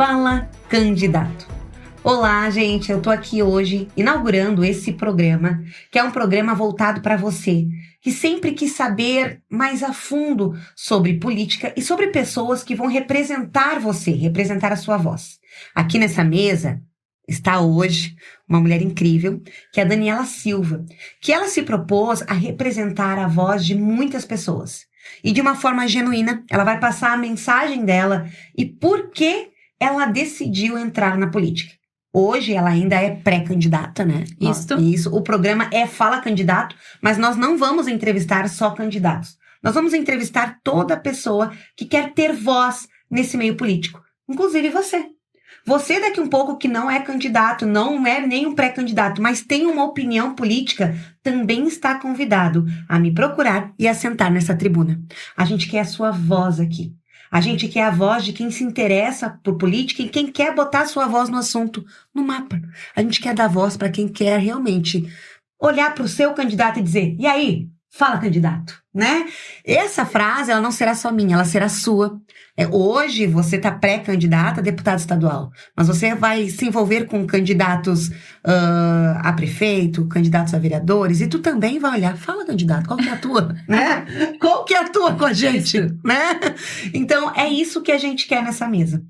Fala Candidato. Olá, gente, eu tô aqui hoje inaugurando esse programa, que é um programa voltado para você, que sempre quis saber mais a fundo sobre política e sobre pessoas que vão representar você, representar a sua voz. Aqui nessa mesa está hoje uma mulher incrível, que é a Daniela Silva, que ela se propôs a representar a voz de muitas pessoas. E de uma forma genuína, ela vai passar a mensagem dela e por que ela decidiu entrar na política. Hoje ela ainda é pré-candidata, né? Isso. O programa é Fala Candidato, mas nós não vamos entrevistar só candidatos. Nós vamos entrevistar toda pessoa que quer ter voz nesse meio político, inclusive você. Você daqui um pouco que não é candidato, não é nem um pré-candidato, mas tem uma opinião política, também está convidado a me procurar e a sentar nessa tribuna. A gente quer a sua voz aqui. A gente quer a voz de quem se interessa por política e quem quer botar a sua voz no assunto, no mapa. A gente quer dar voz para quem quer realmente olhar para o seu candidato e dizer, e aí, fala candidato, né? Essa frase, ela não será só minha, ela será sua. Hoje você está pré-candidata a deputado estadual, mas você vai se envolver com candidatos a prefeito, candidatos a vereadores, e tu também vai olhar, fala candidato, qual que é a tua, né? Qual que é a tua com a gente, né? Então, é isso que a gente quer nessa mesa.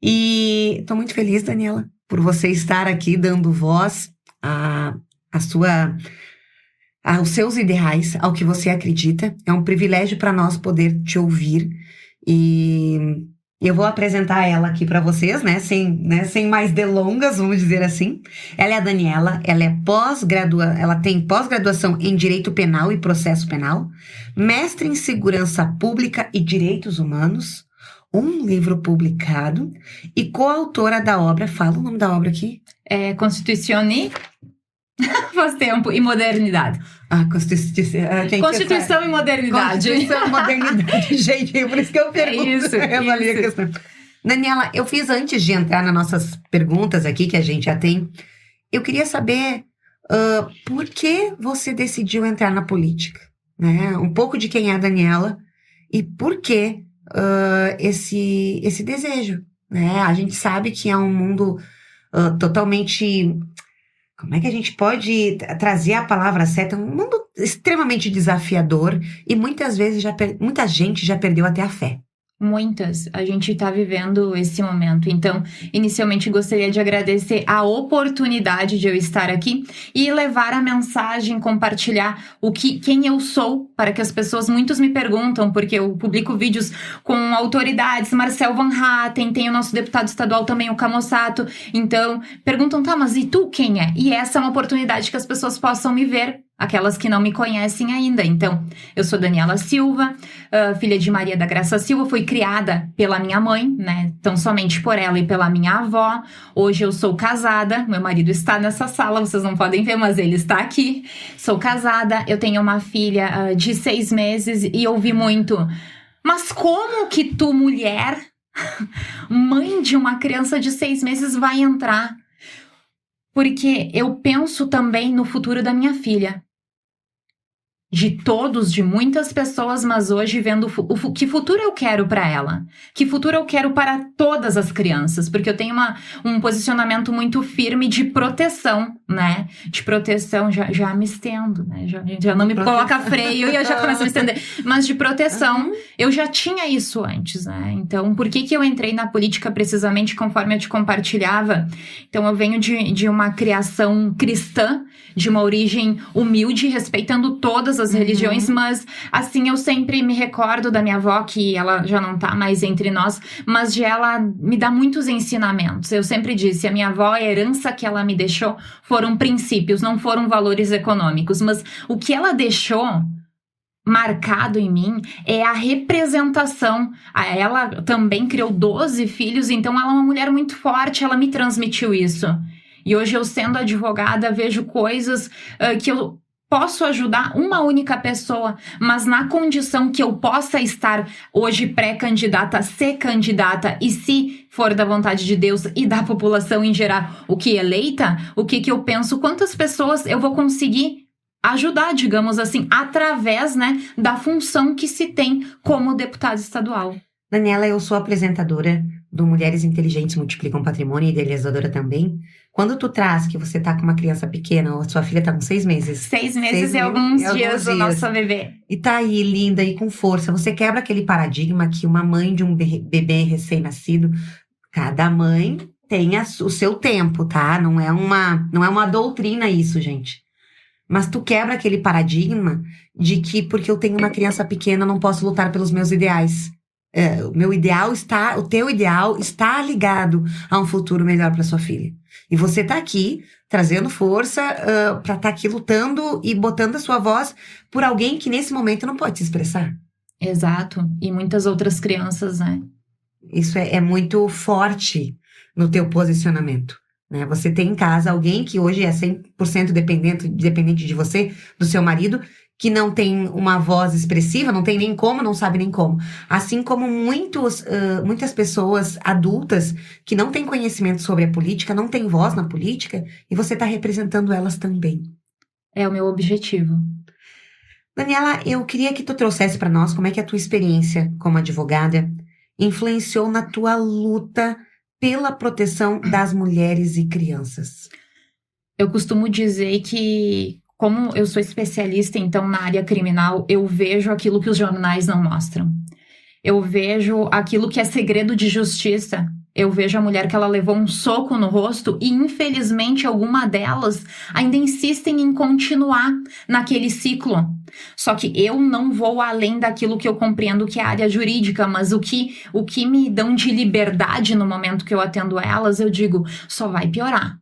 E estou muito feliz, Daniela, por você estar aqui dando voz aos seus ideais, ao que você acredita. É um privilégio para nós poder te ouvir. E eu vou apresentar ela aqui para vocês, né? Sem mais delongas, vamos dizer assim. Ela é a Daniela, ela tem pós-graduação em Direito Penal e Processo Penal, mestre em Segurança Pública e Direitos Humanos, um livro publicado e coautora da obra, fala o nome da obra aqui. Constituição faz tempo e modernidade. Constituição e modernidade. Constituição e modernidade, gente, por isso que eu pergunto. Isso. A questão. Daniela, eu fiz antes de entrar nas nossas perguntas aqui, que a gente já tem, eu queria saber por que você decidiu entrar na política, né? Um pouco de quem é a Daniela e por que esse desejo, né? A gente sabe que é um mundo totalmente... Como é que a gente pode trazer a palavra certa? Um mundo extremamente desafiador e muitas vezes muita gente já perdeu até a fé. Muitas. A gente está vivendo esse momento. Então, inicialmente gostaria de agradecer a oportunidade de eu estar aqui e levar a mensagem, compartilhar quem eu sou, para que as pessoas, muitos me perguntam, porque eu publico vídeos com autoridades, Marcel Van Hatten, tem o nosso deputado estadual também, o Camossato. Então, perguntam, tá, mas e tu quem é? E essa é uma oportunidade que as pessoas possam me ver, aquelas que não me conhecem ainda. Então, eu sou Daniela Silva, filha de Maria da Graça Silva, fui criada pela minha mãe, né? Então, somente por ela e pela minha avó. Hoje eu sou casada, meu marido está nessa sala, vocês não podem ver, mas ele está aqui. Sou casada, eu tenho uma filha de 6 meses e ouvi muito, mas como que tu, mulher, mãe de uma criança de 6 meses, vai entrar? Porque eu penso também no futuro da minha filha. De muitas pessoas, mas hoje vendo que futuro eu quero para ela. Que futuro eu quero para todas as crianças. Porque eu tenho um posicionamento muito firme de proteção, né? De proteção, já me estendo, né? Já não me coloca freio e eu já começo a me estender. Mas de proteção, eu já tinha isso antes, né? Então, por que eu entrei na política precisamente conforme eu te compartilhava? Então, eu venho de uma criação cristã, de uma origem humilde, respeitando todas as religiões, mas assim, eu sempre me recordo da minha avó, que ela já não tá mais entre nós, mas de ela me dá muitos ensinamentos. Eu sempre disse, a minha avó, a herança que ela me deixou foram princípios, não foram valores econômicos, mas o que ela deixou marcado em mim é a representação. Ela também criou 12 filhos, então ela é uma mulher muito forte, ela me transmitiu isso. E hoje eu, sendo advogada, vejo coisas que eu posso ajudar uma única pessoa, mas na condição que eu possa estar hoje pré-candidata, ser candidata, e se for da vontade de Deus e da população em geral, o que eleita, o que eu penso, quantas pessoas eu vou conseguir ajudar, digamos assim, através, né, da função que se tem como deputado estadual. Daniela, eu sou apresentadora do Mulheres Inteligentes Multiplicam Patrimônio, idealizadora também, quando tu traz que você tá com uma criança pequena, ou a sua filha tá com 6 meses. 6 meses e alguns dias o nosso bebê. E tá aí, linda e com força. Você quebra aquele paradigma que uma mãe de um bebê recém-nascido, cada mãe tem o seu tempo, tá? Não é uma doutrina isso, gente. Mas tu quebra aquele paradigma de que porque eu tenho uma criança pequena, eu não posso lutar pelos meus ideais. O teu ideal está ligado a um futuro melhor para sua filha. E você tá aqui trazendo força para estar aqui lutando e botando a sua voz por alguém que nesse momento não pode se expressar. Exato. E muitas outras crianças, né? Isso é muito forte no teu posicionamento, né? Você tem em casa alguém que hoje é 100% dependente de você, do seu marido, que não tem uma voz expressiva, não tem nem como, não sabe nem como. Assim como muitas pessoas adultas que não têm conhecimento sobre a política, não têm voz na política, e você está representando elas também. É o meu objetivo. Daniela, eu queria que tu trouxesse para nós como é que a tua experiência como advogada influenciou na tua luta pela proteção das mulheres e crianças. Eu costumo dizer que, como eu sou especialista, então, na área criminal, eu vejo aquilo que os jornais não mostram. Eu vejo aquilo que é segredo de justiça. Eu vejo a mulher que ela levou um soco no rosto e, infelizmente, alguma delas ainda insistem em continuar naquele ciclo. Só que eu não vou além daquilo que eu compreendo que é a área jurídica, mas o que me dão de liberdade no momento que eu atendo elas, eu digo, só vai piorar.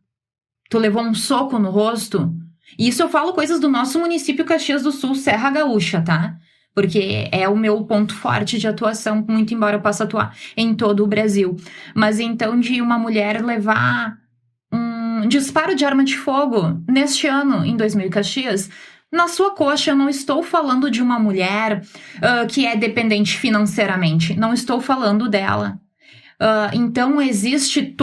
Tu levou um soco no rosto? E isso eu falo coisas do nosso município Caxias do Sul, Serra Gaúcha, tá? Porque é o meu ponto forte de atuação, muito embora eu possa atuar em todo o Brasil. Mas então, de uma mulher levar um disparo de arma de fogo neste ano, em 2000 Caxias, na sua coxa, eu não estou falando de uma mulher que é dependente financeiramente. Não estou falando dela. Então, existe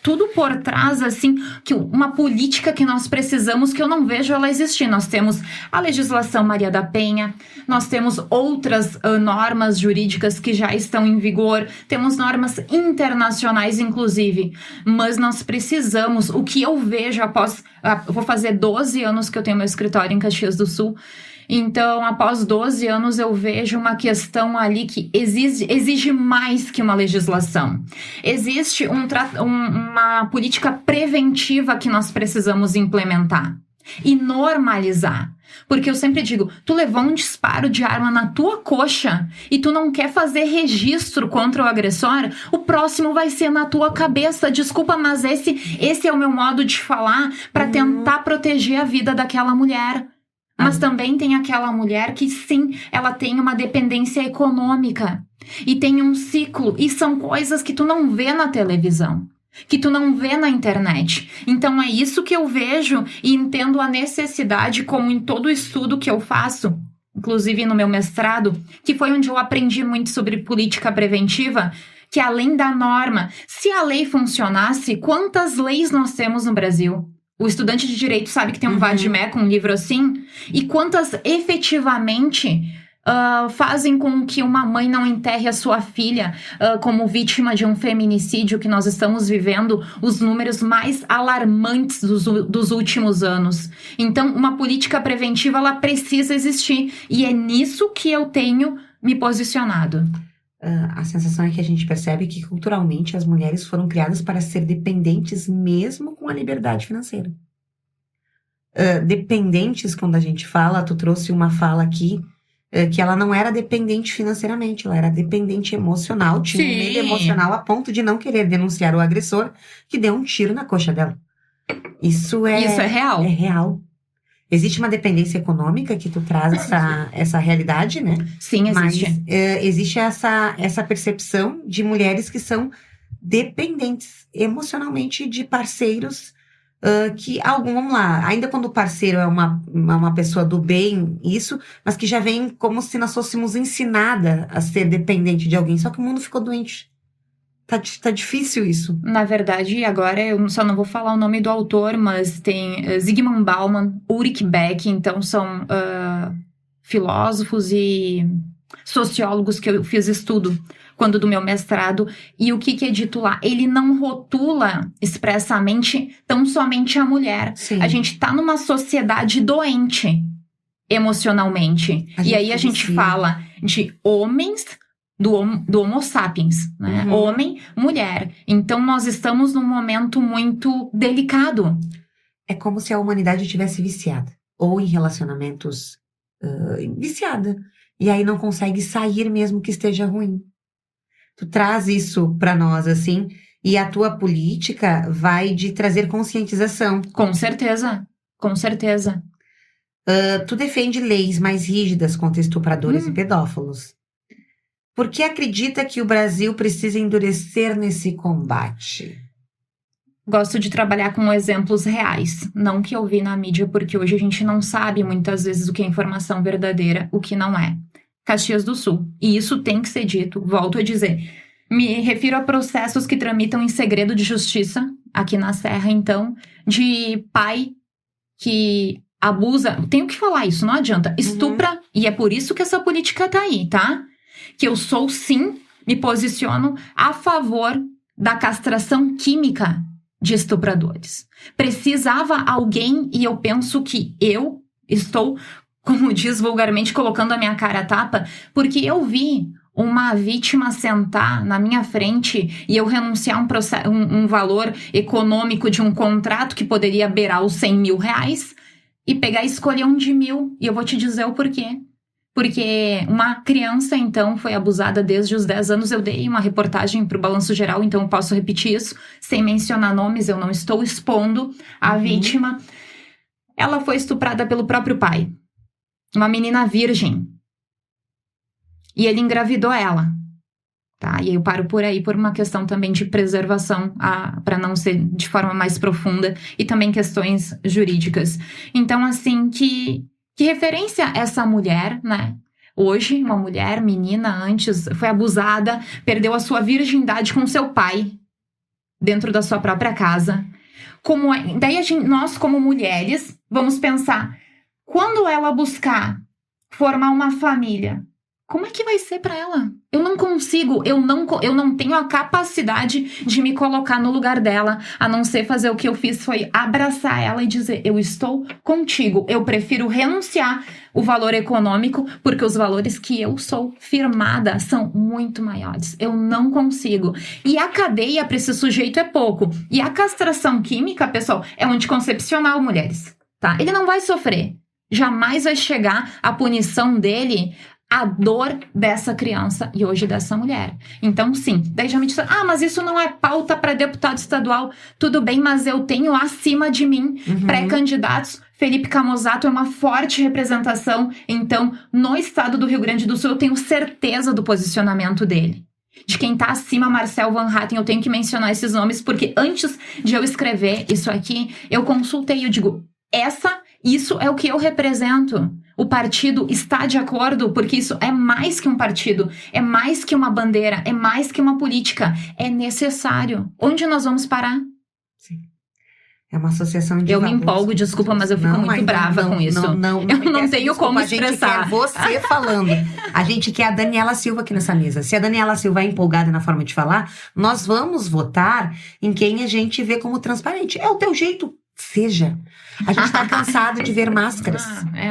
tudo por trás, assim, que uma política que nós precisamos, que eu não vejo ela existir. Nós temos a legislação Maria da Penha, nós temos outras normas jurídicas que já estão em vigor, temos normas internacionais, inclusive, mas nós precisamos, o que eu vejo após, vou fazer 12 anos que eu tenho meu escritório em Caxias do Sul. Então, após 12 anos, eu vejo uma questão ali que exige mais que uma legislação. Existe uma política preventiva que nós precisamos implementar e normalizar. Porque eu sempre digo, tu levou um disparo de arma na tua coxa e tu não quer fazer registro contra o agressor, o próximo vai ser na tua cabeça. Desculpa, mas esse é o meu modo de falar para tentar proteger a vida daquela mulher. Mas também tem aquela mulher que, sim, ela tem uma dependência econômica e tem um ciclo, e são coisas que tu não vê na televisão, que tu não vê na internet. Então é isso que eu vejo e entendo a necessidade, como em todo estudo que eu faço, inclusive no meu mestrado, que foi onde eu aprendi muito sobre política preventiva, que além da norma, se a lei funcionasse, quantas leis nós temos no Brasil? O estudante de direito sabe que tem um vade-mecum, um livro assim, e quantas efetivamente fazem com que uma mãe não enterre a sua filha como vítima de um feminicídio, que nós estamos vivendo os números mais alarmantes dos últimos anos. Então, uma política preventiva, ela precisa existir, e é nisso que eu tenho me posicionado. A sensação é que a gente percebe que culturalmente as mulheres foram criadas para ser dependentes mesmo com a liberdade financeira. Dependentes, quando a gente fala, tu trouxe uma fala aqui, que ela não era dependente financeiramente, ela era dependente emocional, tinha um medo emocional a ponto de não querer denunciar o agressor que deu um tiro na coxa dela. Isso é real. É real. Existe uma dependência econômica que tu traz essa realidade, né? Sim, existe. Mas existe essa percepção de mulheres que são dependentes emocionalmente de parceiros vamos lá, ainda quando o parceiro é uma pessoa do bem, mas que já vem como se nós fôssemos ensinada a ser dependente de alguém, só que o mundo ficou doente. Tá difícil isso. Na verdade, agora eu só não vou falar o nome do autor, mas tem Zygmunt Bauman, Ulrich Beck, então são filósofos e sociólogos que eu fiz estudo quando do meu mestrado, e o que é dito lá? Ele não rotula expressamente tão somente a mulher. Sim. A gente tá numa sociedade doente emocionalmente. E aí a gente fala de homens do Homo sapiens, né? Uhum. Homem, mulher. Então nós estamos num momento muito delicado. É como se a humanidade estivesse viciada. Ou em relacionamentos viciada. E aí não consegue sair mesmo que esteja ruim. Tu traz isso pra nós, assim, e a tua política vai de trazer conscientização. Com certeza, com certeza. Tu defende leis mais rígidas contra estupradores e pedófilos. Por que acredita que o Brasil precisa endurecer nesse combate? Gosto de trabalhar com exemplos reais, não que eu vi na mídia, porque hoje a gente não sabe muitas vezes o que é informação verdadeira, o que não é. Caxias do Sul. E isso tem que ser dito, volto a dizer. Me refiro a processos que tramitam em segredo de justiça, aqui na Serra, então, de pai que abusa, tenho que falar isso, não adianta, estupra, e é por isso que essa política tá aí, tá? Que eu sou, sim, me posiciono a favor da castração química de estupradores. Precisava alguém, e eu penso que eu estou, como diz vulgarmente, colocando a minha cara a tapa, porque eu vi uma vítima sentar na minha frente e eu renunciar um valor econômico de um contrato que poderia beirar os 100 mil reais e pegar e escolher um de 1.000. E eu vou te dizer o porquê. Porque uma criança, então, foi abusada desde os 10 anos. Eu dei uma reportagem para o Balanço Geral, então eu posso repetir isso, sem mencionar nomes, eu não estou expondo a vítima. Ela foi estuprada pelo próprio pai. Uma menina virgem. E ele engravidou ela. Tá? E eu paro por aí por uma questão também de preservação, para não ser de forma mais profunda, e também questões jurídicas. Então, assim, que referência essa mulher, né? Hoje, uma mulher, menina, antes foi abusada, perdeu a sua virgindade com seu pai, dentro da sua própria casa. Daí nós, como mulheres, vamos pensar, quando ela buscar formar uma família, como é que vai ser para ela? Eu não consigo, eu não tenho a capacidade de me colocar no lugar dela, a não ser fazer o que eu fiz, foi abraçar ela e dizer, eu estou contigo, eu prefiro renunciar o valor econômico, porque os valores que eu sou firmada são muito maiores, eu não consigo. E a cadeia para esse sujeito é pouco, e a castração química, pessoal, é anticoncepcional, mulheres, tá? Ele não vai sofrer, jamais vai chegar a punição dele, a dor dessa criança e hoje dessa mulher. Então, sim, daí já me disse, mas isso não é pauta para deputado estadual. Tudo bem, mas eu tenho acima de mim pré-candidatos. Felipe Camozato é uma forte representação. Então, no estado do Rio Grande do Sul, eu tenho certeza do posicionamento dele. De quem tá acima, Marcel Van Hatten, eu tenho que mencionar esses nomes, porque antes de eu escrever isso aqui, eu consultei e eu digo, isso é o que eu represento. O partido está de acordo, porque isso é mais que um partido, é mais que uma bandeira, é mais que uma política, é necessário. Onde nós vamos parar? Sim. É uma associação de Eu me empolgo, desculpa, mas eu fico muito brava com isso. Eu não tenho como expressar. A gente quer você falando. A gente quer a Daniela Silva aqui nessa mesa. Se a Daniela Silva é empolgada na forma de falar, nós vamos votar em quem a gente vê como transparente. É o teu jeito. Seja. A gente tá cansado de ver máscaras.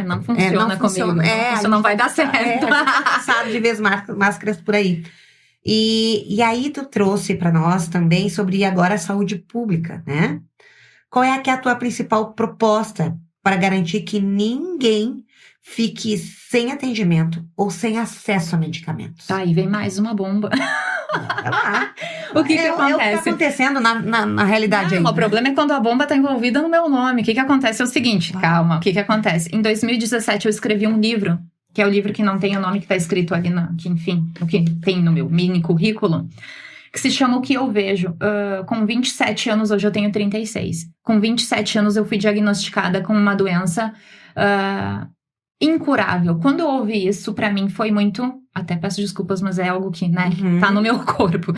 Não funciona comigo. Isso não vai dar certo. A gente tá cansado de ver máscaras por aí. E aí tu trouxe para nós também sobre agora a saúde pública, né? Qual é que é a tua principal proposta para garantir que ninguém fique sem atendimento ou sem acesso a medicamentos? Aí vem mais uma bomba. O que acontece? É o que tá acontecendo na realidade aí. O problema é quando a bomba tá envolvida no meu nome. O que acontece é o seguinte, calma, o que acontece? Em 2017 eu escrevi um livro, que é o livro que não tem o nome que tá escrito ali, o que tem no meu mini currículo, que se chama O Que Eu Vejo. Com 27 anos, hoje eu tenho 36. Com 27 anos eu fui diagnosticada com uma doença incurável. Quando eu ouvi isso, pra mim foi muito... Até peço desculpas, mas é algo que, né, tá no meu corpo.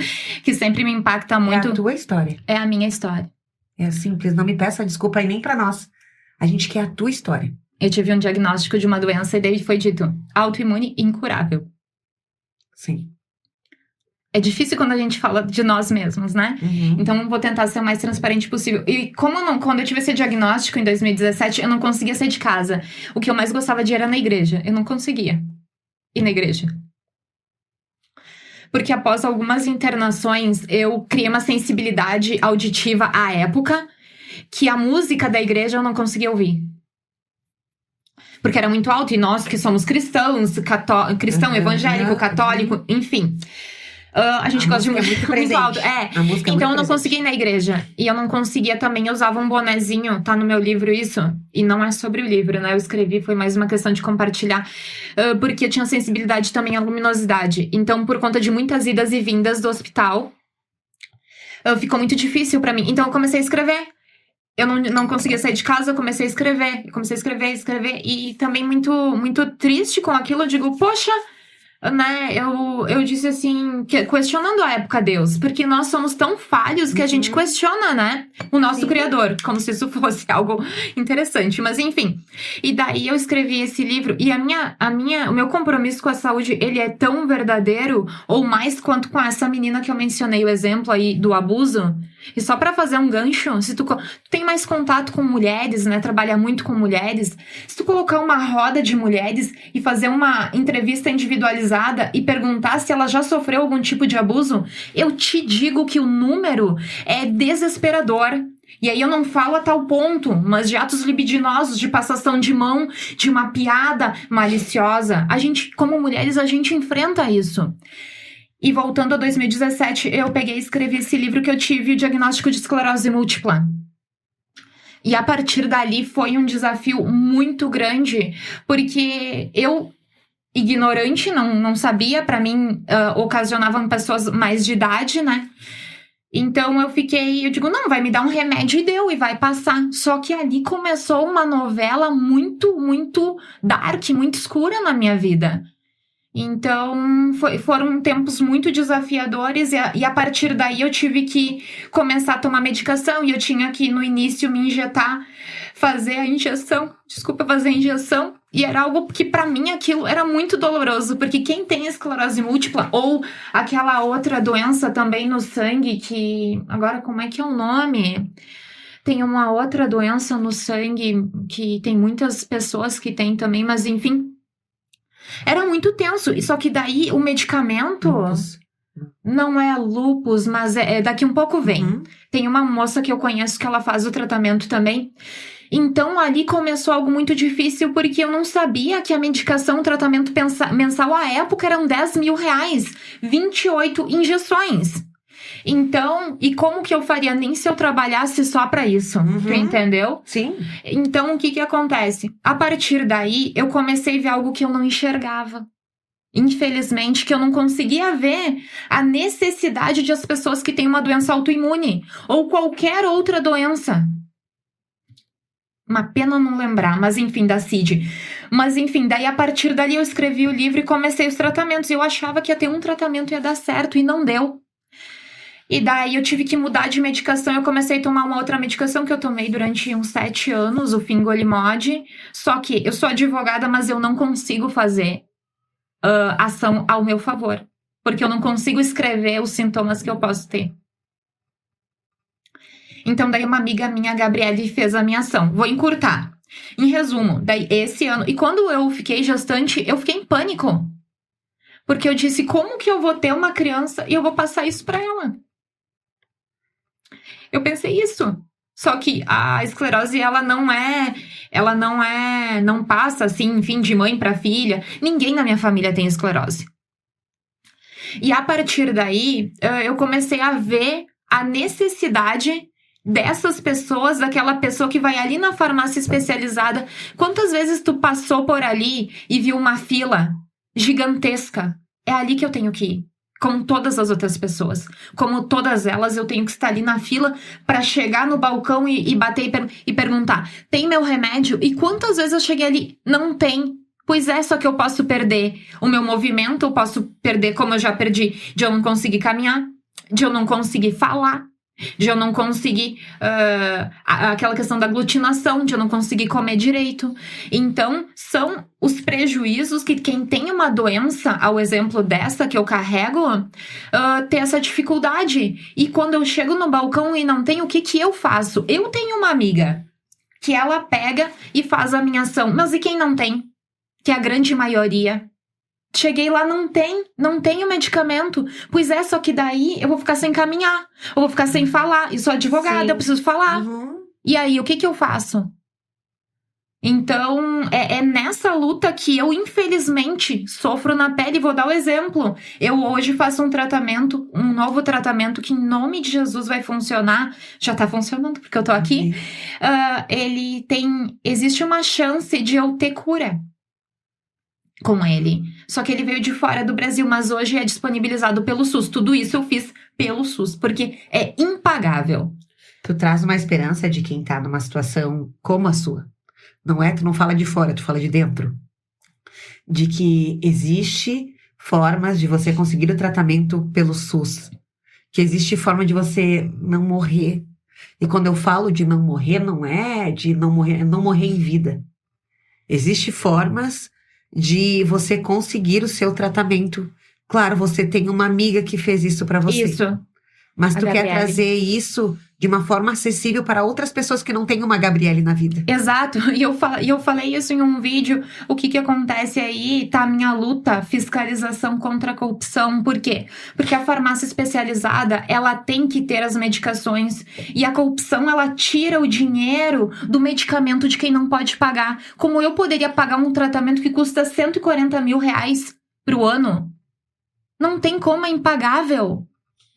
Que sempre me impacta muito. É a tua história. É a minha história. É simples, não me peça desculpa aí nem pra nós. A gente quer a tua história. Eu tive um diagnóstico de uma doença e daí foi dito autoimune incurável. Sim. É difícil quando a gente fala de nós mesmos, né? Então, vou tentar ser o mais transparente possível. E quando eu tive esse diagnóstico em 2017, eu não conseguia sair de casa. O que eu mais gostava de ir era na igreja. Eu não conseguia ir na igreja. Porque após algumas internações, eu criei uma sensibilidade auditiva à época, que a música da igreja eu não conseguia ouvir. Porque era muito alto, e nós que somos cristãos, cristão, evangélico, católico, enfim... a gente gosta de música muito alto. Então eu não conseguia ir na igreja. E eu não conseguia também, eu usava um bonezinho, tá no meu livro isso. E não é sobre o livro, né? Eu escrevi, foi mais uma questão de compartilhar. Porque eu tinha sensibilidade também à luminosidade. Então, por conta de muitas idas e vindas do hospital, ficou muito difícil pra mim. Então eu comecei a escrever. Eu não conseguia sair de casa, eu comecei a escrever. Escrever. E também muito, muito triste com aquilo, eu digo, poxa... Né, eu disse assim, questionando a época Deus, porque nós somos tão falhos que a gente questiona, né, o nosso Criador, como se isso fosse algo interessante, mas enfim. E daí eu escrevi esse livro, e o meu compromisso com a saúde, ele é tão verdadeiro, ou mais quanto com essa menina que eu mencionei, o exemplo aí do abuso. E só pra fazer um gancho, se tu tem mais contato com mulheres, né, trabalha muito com mulheres, se tu colocar uma roda de mulheres e fazer uma entrevista individualizada e perguntar se ela já sofreu algum tipo de abuso, eu te digo que o número é desesperador. E aí eu não falo a tal ponto, mas de atos libidinosos, de passação de mão, de uma piada maliciosa. A gente, como mulheres, a gente enfrenta isso. E voltando a 2017, eu peguei e escrevi esse livro que eu tive o diagnóstico de esclerose múltipla. E a partir dali foi um desafio muito grande, porque eu, ignorante, não sabia, pra mim, ocasionavam pessoas mais de idade, né? Então eu digo, não, vai me dar um remédio e vai passar. Só que ali começou uma novela muito, muito dark, muito escura na minha vida. Então, foram tempos muito desafiadores e a partir daí eu tive que começar a tomar medicação e eu tinha que, no início, me injetar, fazer a injeção, e era algo que, pra mim, aquilo era muito doloroso, porque quem tem esclerose múltipla ou aquela outra doença também no sangue que... Agora, como é que é o nome? Tem uma outra doença no sangue que tem muitas pessoas que têm também, mas enfim... Era muito tenso, só que daí o medicamento não é lúpus, mas daqui um pouco vem. Tem uma moça que eu conheço que ela faz o tratamento também. Então ali começou algo muito difícil, porque eu não sabia que a medicação, o tratamento mensal à época eram R$10.000, 28 injeções. Então, e como que eu faria nem se eu trabalhasse só pra isso? Tu entendeu? Sim. Então, o que acontece? A partir daí, eu comecei a ver algo que eu não enxergava. Infelizmente, que eu não conseguia ver a necessidade de as pessoas que têm uma doença autoimune ou qualquer outra doença. Uma pena não lembrar, mas enfim, da CID. Mas enfim, daí a partir dali eu escrevi o livro e comecei os tratamentos. Eu achava que ia ter um tratamento e ia dar certo, e não deu. E daí eu tive que mudar de medicação, eu comecei a tomar uma outra medicação que eu tomei durante uns 7 anos, o Fingolimod. Só que eu sou advogada, mas eu não consigo fazer ação ao meu favor. Porque eu não consigo escrever os sintomas que eu posso ter. Então daí uma amiga minha, a Gabriele, fez a minha ação. Vou encurtar. Em resumo, daí esse ano... E quando eu fiquei gestante, eu fiquei em pânico. Porque eu disse, como que eu vou ter uma criança e eu vou passar isso pra ela? Eu pensei isso. Só que a esclerose, não passa assim, enfim, de mãe para filha. Ninguém na minha família tem esclerose. E a partir daí, eu comecei a ver a necessidade dessas pessoas, daquela pessoa que vai ali na farmácia especializada. Quantas vezes tu passou por ali e viu uma fila gigantesca? É ali que eu tenho que ir. Como todas as outras pessoas. Como todas elas, eu tenho que estar ali na fila para chegar no balcão e bater e perguntar: tem meu remédio? E quantas vezes eu cheguei ali? Não tem. Pois é, só que eu posso perder o meu movimento, eu posso perder, como eu já perdi, de eu não conseguir caminhar, de eu não conseguir falar. de eu não conseguir, aquela questão da aglutinação, de eu não conseguir comer direito. Então, são os prejuízos que quem tem uma doença, ao exemplo dessa que eu carrego, tem essa dificuldade. E quando eu chego no balcão e não tenho, o que eu faço? Eu tenho uma amiga que ela pega e faz a minha ação. Mas e quem não tem? Que é a grande maioria. Cheguei lá, não tem o medicamento. Pois é, só que daí eu vou ficar sem caminhar, eu vou ficar sem falar. E sou advogada, Sim. eu preciso falar. Uhum. E aí, o que eu faço? Então, é nessa luta que eu, infelizmente, sofro na pele. Vou dar o exemplo. Eu hoje faço um novo tratamento que, em nome de Jesus, vai funcionar. Já tá funcionando, porque eu tô aqui. Existe uma chance de eu ter cura com ele. Só que ele veio de fora do Brasil, mas hoje é disponibilizado pelo SUS. Tudo isso eu fiz pelo SUS, porque é impagável. Tu traz uma esperança de quem tá numa situação como a sua. Não é? Tu não fala de fora, tu fala de dentro. De que existe formas de você conseguir o tratamento pelo SUS. Que existe forma de você não morrer. E quando eu falo de não morrer, não é de não morrer em vida. Existem formas de você conseguir o seu tratamento. Claro, você tem uma amiga que fez isso pra você. Isso. Mas tu quer Gabriele. trazer isso de uma forma acessível para outras pessoas que não têm uma Gabriele na vida. Exato. E eu falei isso em um vídeo. O que acontece aí? Tá a minha luta, fiscalização contra a corrupção. Por quê? Porque a farmácia especializada, ela tem que ter as medicações. E a corrupção, ela tira o dinheiro do medicamento de quem não pode pagar. Como eu poderia pagar um tratamento que custa 140 mil reais pro ano? Não tem como, é impagável.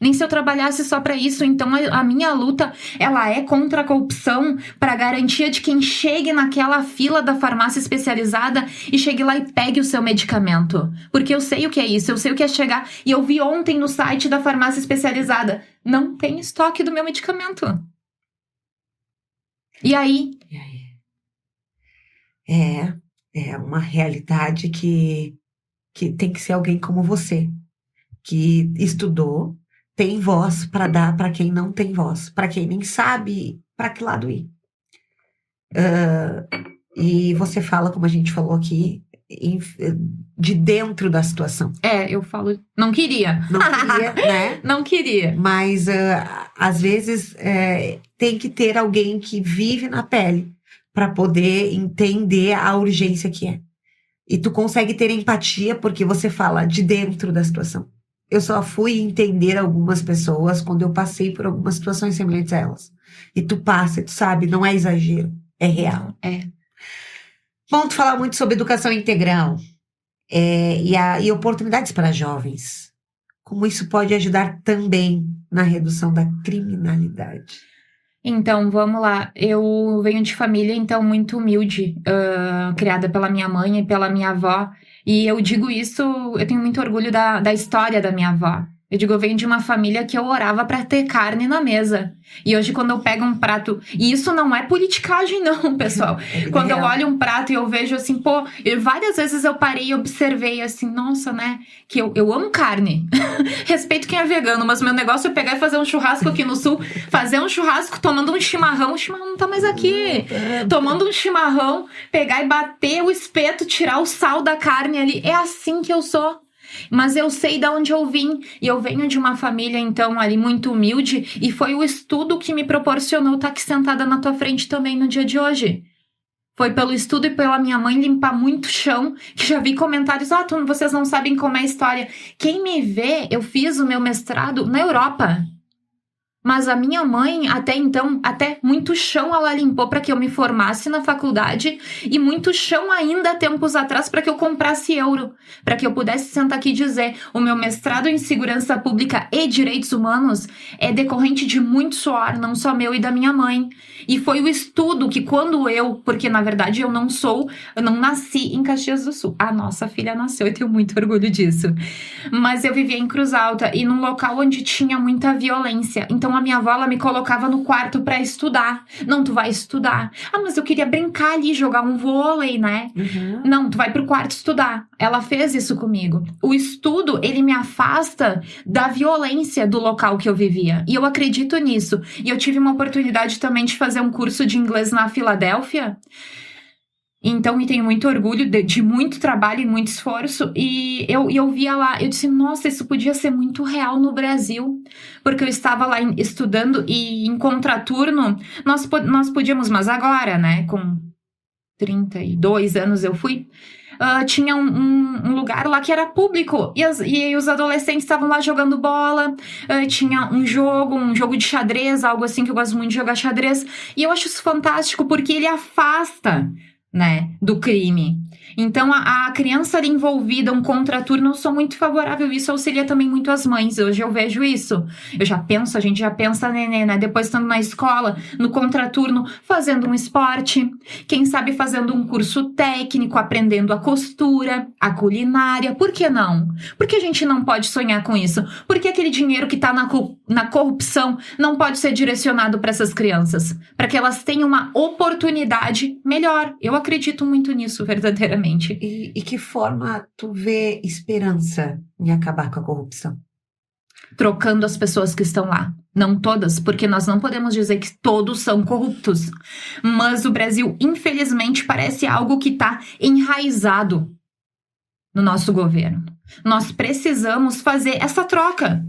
Nem se eu trabalhasse só para isso. Então, a minha luta, ela é contra a corrupção, para garantia de quem chegue naquela fila da farmácia especializada e chegue lá e pegue o seu medicamento. Porque eu sei o que é isso, eu sei o que é chegar. E eu vi ontem no site da farmácia especializada, não tem estoque do meu medicamento. E aí? É uma realidade que tem que ser alguém como você, que estudou, tem voz para dar para quem não tem voz, para quem nem sabe para que lado ir. E você fala, como a gente falou aqui, de dentro da situação. Eu falo, não queria. Não queria, né? Não queria. Mas, às vezes, tem que ter alguém que vive na pele para poder entender a urgência que é. E tu consegue ter empatia porque você fala de dentro da situação. Eu só fui entender algumas pessoas quando eu passei por algumas situações semelhantes a elas. E tu passa, e tu sabe, não é exagero, é real. Bom, tu fala muito sobre educação integral e oportunidades para jovens. Como isso pode ajudar também na redução da criminalidade? Então, vamos lá. Eu venho de família, então, muito humilde, criada pela minha mãe e pela minha avó. E eu digo isso, eu tenho muito orgulho da história da minha avó. Eu digo, eu venho de uma família que eu orava pra ter carne na mesa. E hoje, quando eu pego um prato... E isso não é politicagem, não, pessoal. Quando eu olho um prato e eu vejo assim, várias vezes eu parei e observei assim, nossa, né? Que eu amo carne. Respeito quem é vegano, mas meu negócio é pegar e fazer um churrasco aqui no sul. Fazer um churrasco tomando um chimarrão. O chimarrão não tá mais aqui. Tomando um chimarrão, pegar e bater o espeto, tirar o sal da carne ali. É assim que eu sou. Mas eu sei de onde eu vim, e eu venho de uma família, então, ali muito humilde, e foi o estudo que me proporcionou estar aqui sentada na tua frente também no dia de hoje. Foi pelo estudo e pela minha mãe limpar muito chão, que já vi comentários, vocês não sabem como é a história. Quem me vê, eu fiz o meu mestrado na Europa. Mas a minha mãe, até então, até muito chão ela limpou para que eu me formasse na faculdade e muito chão ainda tempos atrás para que eu comprasse euro, para que eu pudesse sentar aqui e dizer o meu mestrado em segurança pública e direitos humanos é decorrente de muito suor, não só meu e da minha mãe. E foi o estudo que porque na verdade eu não nasci em Caxias do Sul. A nossa filha nasceu e tenho muito orgulho disso. Mas eu vivia em Cruz Alta e num local onde tinha muita violência. Então Então a minha avó, ela me colocava no quarto pra estudar. Não, tu vai estudar. Ah, mas eu queria brincar ali, jogar um vôlei, né? Uhum. Não, tu vai pro quarto estudar. Ela fez isso comigo. O estudo, ele me afasta da violência do local que eu vivia. E eu acredito nisso. E eu tive uma oportunidade também de fazer um curso de inglês na Filadélfia. Então, me tenho muito orgulho de muito trabalho e muito esforço. E eu via lá, eu disse, nossa, isso podia ser muito real no Brasil. Porque eu estava lá estudando e em contraturno, nós podíamos, mas agora, né, com 32 anos eu fui, tinha um lugar lá que era público. E os adolescentes estavam lá jogando bola, tinha um jogo de xadrez, algo assim que eu gosto muito de jogar xadrez. E eu acho isso fantástico porque ele afasta, né, do crime. Então, a criança ali envolvida, um contraturno, eu sou muito favorável. Isso auxilia também muito as mães. Hoje eu vejo isso. A gente já pensa, né, depois estando na escola, no contraturno, fazendo um esporte. Quem sabe fazendo um curso técnico, aprendendo a costura, a culinária. Por que não? Por que a gente não pode sonhar com isso? Por que aquele dinheiro que está na corrupção não pode ser direcionado para essas crianças? Para que elas tenham uma oportunidade melhor. Eu acredito muito nisso, verdadeiramente. E que forma tu vê esperança em acabar com a corrupção? Trocando as pessoas que estão lá. Não todas, porque nós não podemos dizer que todos são corruptos. Mas o Brasil, infelizmente, parece algo que está enraizado no nosso governo. Nós precisamos fazer essa troca.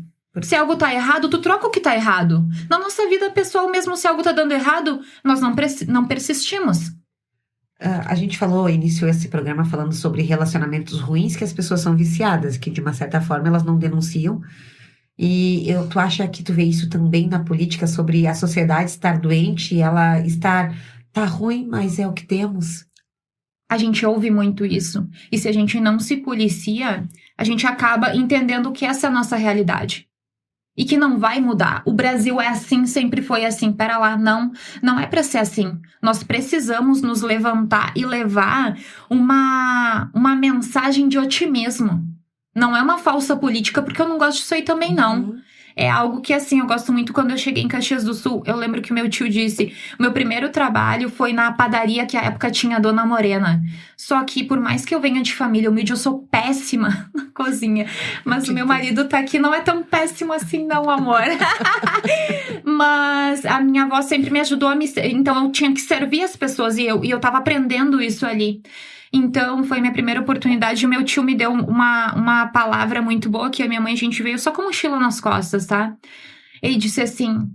Se algo tá errado, tu troca o que tá errado. Na nossa vida pessoal, mesmo se algo tá dando errado, nós não persistimos. A gente iniciou esse programa falando sobre relacionamentos ruins que as pessoas são viciadas, que de uma certa forma elas não denunciam. E tu acha que tu vê isso também na política, sobre a sociedade estar doente, ela tá ruim, mas é o que temos? A gente ouve muito isso. E se a gente não se policia, a gente acaba entendendo que essa é a nossa realidade. E que não vai mudar. O Brasil é assim, sempre foi assim. Pera lá, não é pra ser assim. Nós precisamos nos levantar e levar uma mensagem de otimismo. Não é uma falsa política, porque eu não gosto disso aí também, não. É algo que, assim, eu gosto muito. Quando eu cheguei em Caxias do Sul, eu lembro que meu tio disse, o meu primeiro trabalho foi na padaria que à época tinha a Dona Morena. Só que, por mais que eu venha de família humilde, eu sou péssima na cozinha. Mas o meu marido tá aqui, não é tão péssimo assim não, amor. Mas a minha avó sempre me ajudou então eu tinha que servir as pessoas e eu tava aprendendo isso ali. Então, foi minha primeira oportunidade. O meu tio me deu uma palavra muito boa, que a minha mãe, a gente veio só com mochila nas costas, tá? Ele disse assim,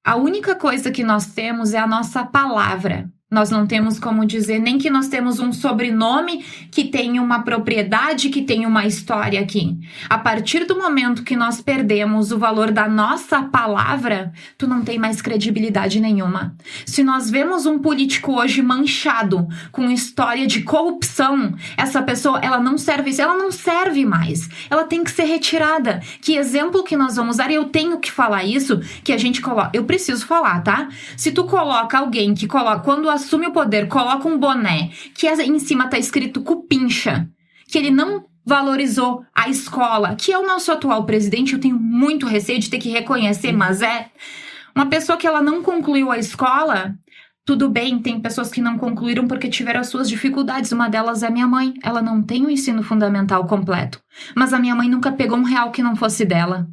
a única coisa que nós temos é a nossa palavra. Nós não temos como dizer nem que nós temos um sobrenome que tenha uma propriedade, que tenha uma história aqui. A partir do momento que nós perdemos o valor da nossa palavra, tu não tem mais credibilidade nenhuma. Se nós vemos um político hoje manchado com história de corrupção, essa pessoa, ela não serve mais. Ela tem que ser retirada. Que exemplo que nós vamos dar? Eu tenho que falar isso, que a gente coloca. Eu preciso falar, tá? Se tu coloca alguém que coloca, quando assume o poder, coloca um boné que em cima tá escrito cupincha, que ele não valorizou a escola, que é o nosso atual presidente, eu tenho muito receio de ter que reconhecer, mas é uma pessoa que ela não concluiu a escola. Tudo bem, tem pessoas que não concluíram porque tiveram as suas dificuldades. Uma delas é minha mãe, ela não tem o ensino fundamental completo, mas a minha mãe nunca pegou R$1 que não fosse dela.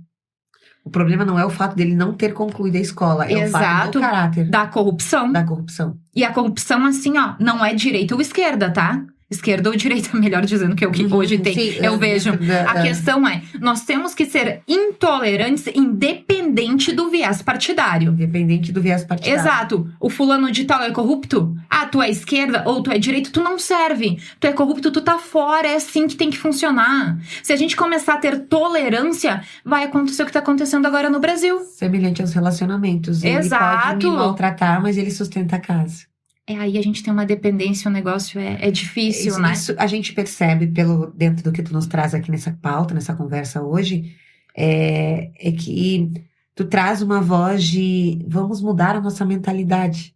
O problema não é o fato dele não ter concluído a escola, é o fato do caráter. Da corrupção. Da corrupção. E a corrupção, assim, ó, não é direita ou esquerda, tá? Esquerda ou direita, melhor dizendo, que é o que hoje tem. Sim, eu vejo. A questão é, nós temos que ser intolerantes, independente do viés partidário. Independente do viés partidário. Exato. O fulano de tal é corrupto? Ah, tu é esquerda ou tu é direita? Tu não serve. Tu é corrupto, tu tá fora. É assim que tem que funcionar. Se a gente começar a ter tolerância, vai acontecer o que tá acontecendo agora no Brasil. Semelhante aos relacionamentos. Exato. Ele pode me maltratar, mas ele sustenta a casa. Aí a gente tem uma dependência, o negócio é difícil, né? Isso a gente percebe dentro do que tu nos traz aqui nessa pauta, nessa conversa hoje, é que tu traz uma voz de vamos mudar a nossa mentalidade.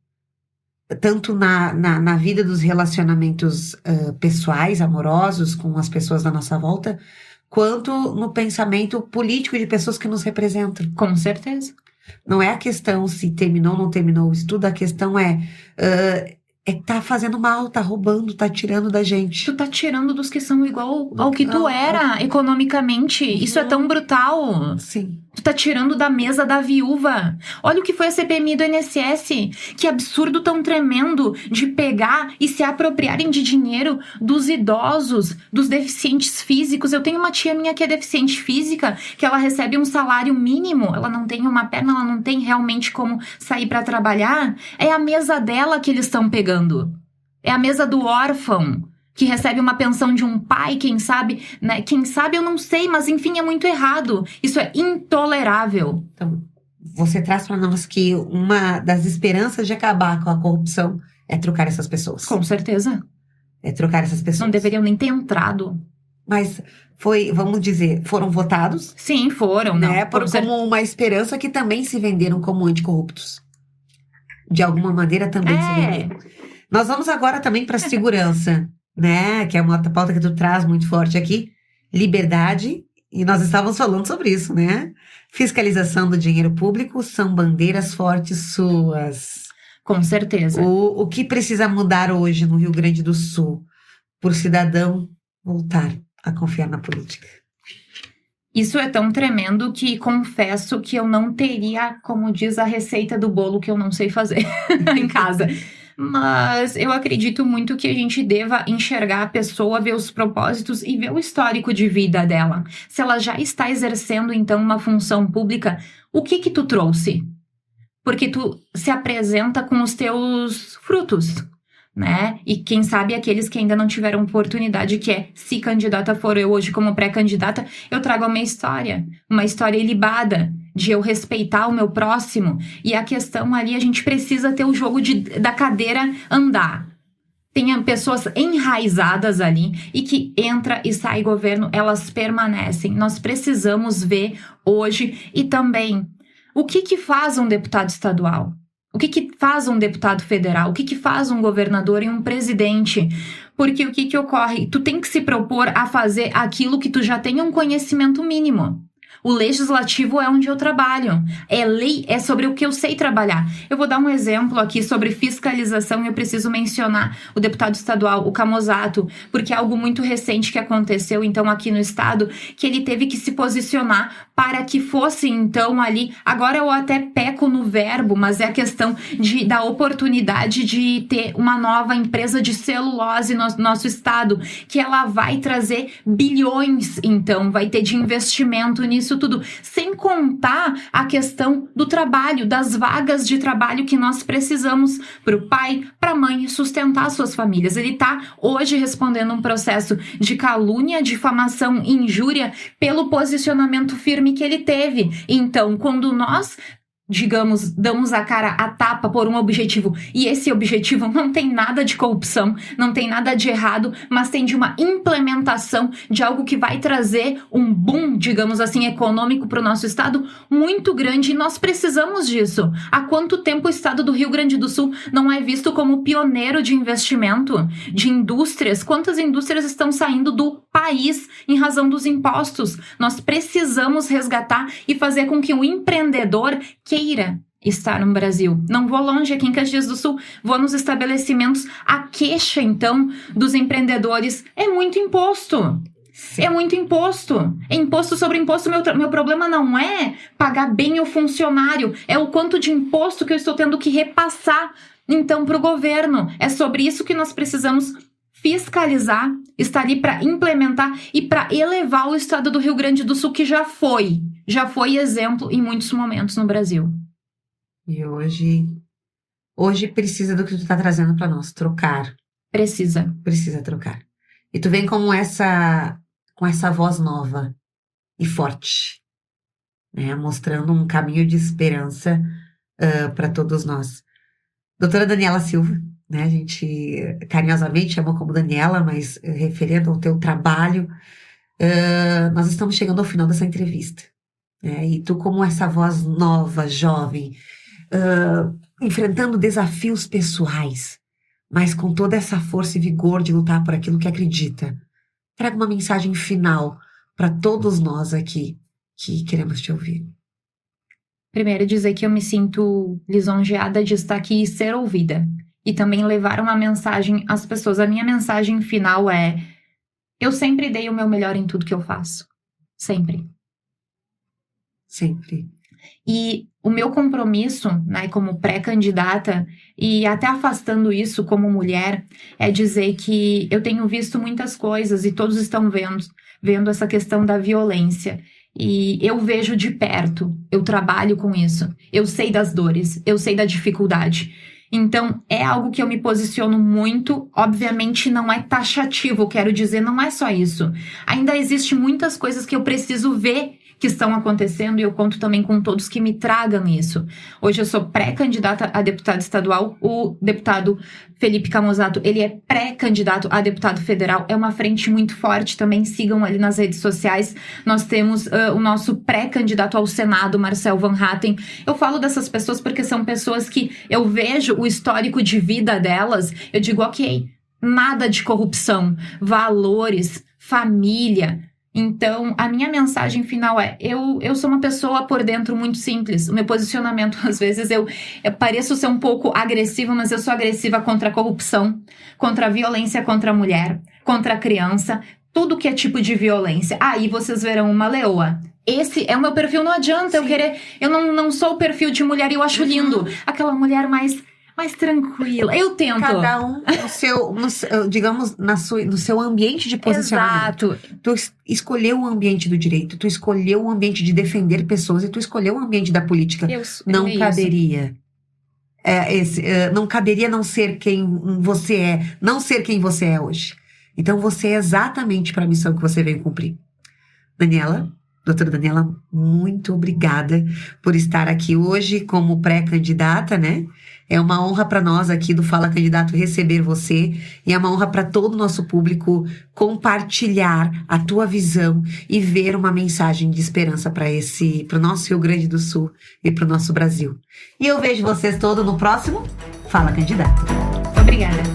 Tanto na vida dos relacionamentos pessoais, amorosos, com as pessoas da nossa volta, quanto no pensamento político de pessoas que nos representam. Com certeza. Não é a questão se terminou ou não terminou o estudo, a questão é que tá fazendo mal, tá roubando, tá tirando da gente. Tu tá tirando dos que são igual ao que tu era economicamente. Isso é tão brutal. Sim. Tu tá tirando da mesa da viúva. Olha o que foi a CPMI do INSS. Que absurdo tão tremendo de pegar e se apropriarem de dinheiro dos idosos, dos deficientes físicos. Eu tenho uma tia minha que é deficiente física, que ela recebe um salário mínimo. Ela não tem uma perna, ela não tem realmente como sair pra trabalhar. É a mesa dela que eles estão pegando. É a mesa do órfão, que recebe uma pensão de um pai, quem sabe, né? Quem sabe eu não sei, mas enfim, é muito errado. Isso é intolerável. Então, você traz para nós que uma das esperanças de acabar com a corrupção é trocar essas pessoas. Com certeza. É trocar essas pessoas. Não deveriam nem ter entrado. Mas vamos dizer, foram votados? Sim, foram, não. Né, como uma esperança que também se venderam como anticorruptos. De alguma maneira também se venderam. Nós vamos agora também para a segurança, né? Que é uma pauta que tu traz muito forte aqui. Liberdade, e nós estávamos falando sobre isso, né? Fiscalização do dinheiro público são bandeiras fortes suas. Com certeza. O que precisa mudar hoje no Rio Grande do Sul para o cidadão voltar a confiar na política? Isso é tão tremendo que confesso que eu não teria, como diz a receita do bolo que eu não sei fazer em casa. Mas eu acredito muito que a gente deva enxergar a pessoa, ver os propósitos e ver o histórico de vida dela. Se ela já está exercendo, então, uma função pública, o que tu trouxe? Porque tu se apresenta com os teus frutos, né? E quem sabe aqueles que ainda não tiveram oportunidade, que é, se candidata for eu hoje como pré-candidata, eu trago a minha história, uma história ilibada, de eu respeitar o meu próximo. E a questão ali, a gente precisa ter o jogo da cadeira andar. Tem pessoas enraizadas ali e que entra e sai governo, elas permanecem. Nós precisamos ver hoje e também o que faz um deputado estadual? O que faz um deputado federal? O que faz um governador e um presidente? Porque o que ocorre? Tu tem que se propor a fazer aquilo que tu já tem um conhecimento mínimo. O legislativo é onde eu trabalho. É lei, é sobre o que eu sei trabalhar. Eu vou dar um exemplo aqui sobre fiscalização e eu preciso mencionar o deputado estadual, o Camozzato, porque é algo muito recente que aconteceu, então, aqui no estado, que ele teve que se posicionar para que fosse, então, ali... Agora eu até peco no verbo, mas é a questão da oportunidade de ter uma nova empresa de celulose no nosso estado, que ela vai trazer bilhões, então, vai ter de investimento nisso tudo, sem contar a questão do trabalho, das vagas de trabalho que nós precisamos para o pai, para a mãe sustentar suas famílias. Ele está hoje respondendo um processo de calúnia, difamação, injúria pelo posicionamento firme que ele teve. Então, quando nós, digamos, damos a cara a tapa por um objetivo, e esse objetivo não tem nada de corrupção, não tem nada de errado, mas tem de uma implementação de algo que vai trazer um boom, digamos assim, econômico para o nosso estado muito grande, e nós precisamos disso. Há quanto tempo o estado do Rio Grande do Sul não é visto como pioneiro de investimento, de indústrias? Quantas indústrias estão saindo do país em razão dos impostos? Nós precisamos resgatar e fazer com que o empreendedor queira estar no Brasil. Não vou longe, aqui em Caxias do Sul, vou nos estabelecimentos. A queixa, então, dos empreendedores é muito imposto. Sim. É muito imposto. É imposto sobre imposto. Meu problema não é pagar bem o funcionário, é o quanto de imposto que eu estou tendo que repassar, então, para o governo. É sobre isso que nós precisamos fiscalizar, estar ali para implementar e para elevar o estado do Rio Grande do Sul, que já foi exemplo em muitos momentos no Brasil. E hoje precisa do que tu está trazendo para nós, trocar. Precisa trocar. E tu vem com essa voz nova e forte, né, mostrando um caminho de esperança para todos nós. Doutora Daniela Silva, né, a gente carinhosamente chama como Daniela, mas referendo ao teu trabalho, nós estamos chegando ao final dessa entrevista. E tu, como essa voz nova, jovem, enfrentando desafios pessoais, mas com toda essa força e vigor de lutar por aquilo que acredita, traga uma mensagem final para todos nós aqui que queremos te ouvir. Primeiro, dizer que eu me sinto lisonjeada de estar aqui e ser ouvida. E também levar uma mensagem às pessoas. A minha mensagem final é: eu sempre dei o meu melhor em tudo que eu faço. Sempre. Sempre. E o meu compromisso, né, como pré-candidata, e até afastando isso como mulher, é dizer que eu tenho visto muitas coisas e todos estão vendo essa questão da violência. E eu vejo de perto, eu trabalho com isso, eu sei das dores, eu sei da dificuldade. Então, é algo que eu me posiciono muito, obviamente não é taxativo, quero dizer, não é só isso. Ainda existem muitas coisas que eu preciso ver que estão acontecendo, e eu conto também com todos que me tragam isso. Hoje eu sou pré-candidata a deputado estadual, o deputado Felipe Camozzato, ele é pré-candidato a deputado federal, é uma frente muito forte também, sigam ali nas redes sociais. Nós temos o nosso pré-candidato ao Senado, Marcel Van Hatten. Eu falo dessas pessoas porque são pessoas que eu vejo o histórico de vida delas, eu digo, ok, nada de corrupção, valores, família. Então, a minha mensagem final é, eu sou uma pessoa por dentro muito simples. O meu posicionamento, às vezes, eu pareço ser um pouco agressiva, mas eu sou agressiva contra a corrupção, contra a violência contra a mulher, contra a criança, tudo que é tipo de violência. Aí vocês verão uma leoa. Esse é o meu perfil, não adianta Sim. eu querer... Eu não sou o perfil de mulher e eu acho lindo. Aquela mulher mais tranquila. Eu tento. Cada um digamos, no seu ambiente de posicionamento. Exato. Tu escolheu o ambiente do direito, tu escolheu o ambiente de defender pessoas e tu escolheu o ambiente da política. Não caberia. Não caberia não ser quem você é, não ser quem você é hoje. Então você é exatamente para a missão que você veio cumprir. Daniela, doutora Daniela, muito obrigada por estar aqui hoje como pré-candidata, né? É uma honra para nós aqui do Fala Candidato receber você, e é uma honra para todo o nosso público compartilhar a tua visão e ver uma mensagem de esperança para o nosso Rio Grande do Sul e para o nosso Brasil. E eu vejo vocês todos no próximo Fala Candidato. Obrigada.